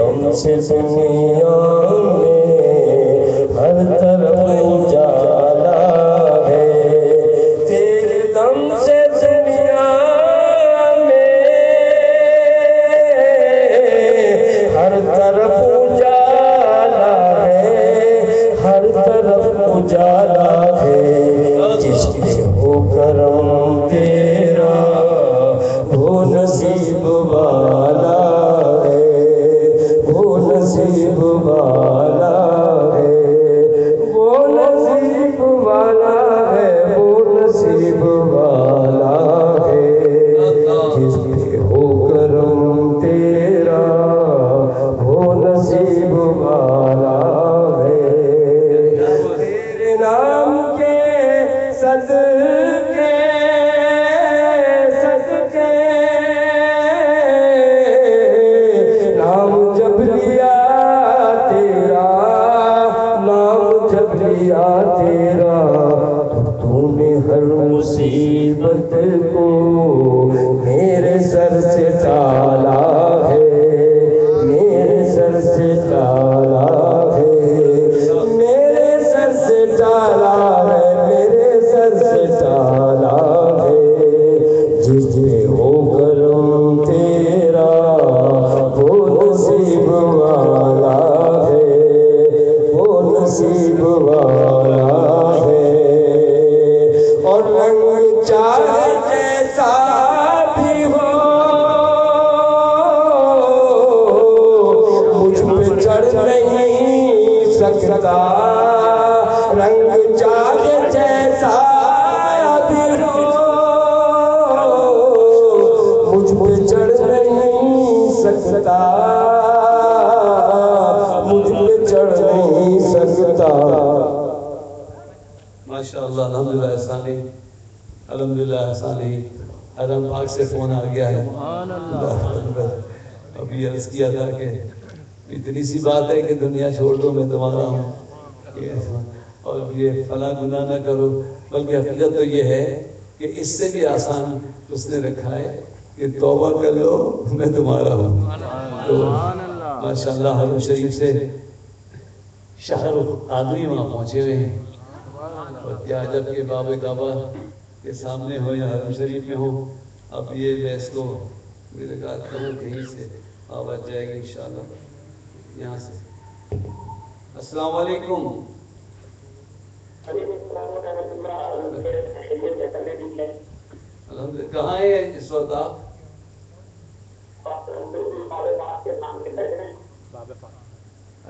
دم سے دنیا میں ہر طرف اجالا ہے، تیرے دم سے دنیا میں ہر طرف اجالا ہے، ہر طرف اجالا ہے، جس پہ ہو کرم تیرا وہ نصیب والا ہے، وہ نصیب والا ہے، وہ نصیب والا ہے، وہ نصیب والا ہے، جس پہ ہو کرم تیرا وہ نصیب والا ہے، تیرے نام کے صدقے صدقے نام جب لیا تیرا، نام جب لیا تیرا، تو نے ہر مصیبت کو میرے سر سے ٹالا ہے، میرے سر سے ٹالا ہے، میرے سر سے ٹالا ہے، میرے سر سے ٹالا ہے، جس پہ ہو کرم تیرا وہ نصیب والا ہے، وہ نصیب والا ہے، اور رنگ چاہے جیسا بھی ہو مجھ پہ چڑھ نہیں سکتا، رنگ چاہے جیسا بھی ہو مجھ پہ چڑھ نہیں سکتا، مجھ پہ چڑھ نہیں سکتا۔ ماشاءاللہ الحمدللہ احسانی، الحمدللہ احسانی، حرم پاک سے فون آ گیا ہے، ابھی عرض کیا تھا کہ اتنی سی بات ہے کہ دنیا چھوڑ دو میں تمہارا ہوں، اور یہ فلاں گناہ نہ کرو، بلکہ حقیقت تو یہ ہے کہ اس سے بھی آسان اس نے رکھا ہے کہ توبہ کر لو میں تمہارا ہوں۔ تو ماشاءاللہ حرم شریف سے شہر آدمی وہاں پہنچے ہوئے ہیں، اور کیا عجب کہ باب کعبہ کے سامنے ہو یا حرم شریف میں ہو، اب یہ میں اس کو میرے کہا کروں کہیں سے آواز جائے گی انشاءاللہ یہاں سے۔ السلام علیکم۔ الحمدللہ کہاں ہیں اس وقت آپ؟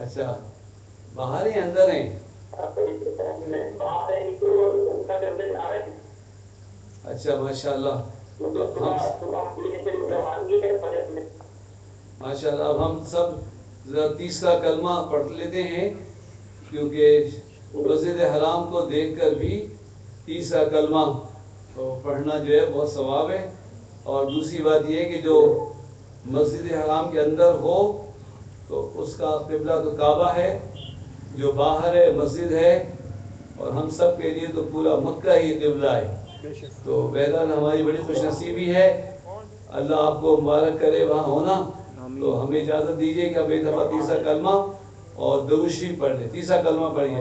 اچھا باہر ہی اندر ہیں؟ اچھا ماشاءاللہ، ماشاءاللہ اب ہم سب تیسرا کلمہ پڑھ لیتے ہیں، کیونکہ مسجد حرام کو دیکھ کر بھی تیسرا کلمہ پڑھنا جو ہے بہت ثواب ہے، اور دوسری بات یہ ہے کہ جو مسجد حرام کے اندر ہو تو اس کا قبلہ تو کعبہ ہے، جو باہر ہے مسجد ہے، اور ہم سب کے لیے تو پورا مکہ ہی قبلہ ہے، تو بہرحال ہماری بڑی خوش نصیبی ہے، اللہ آپ کو مبارک کرے وہاں ہونا۔ تو ہمیں اجازت دیجیے کہ اب ایک دفعہ تیسرا کلمہ اور درود شریف پڑھ لیں، تیسرا کلمہ پڑھیے۔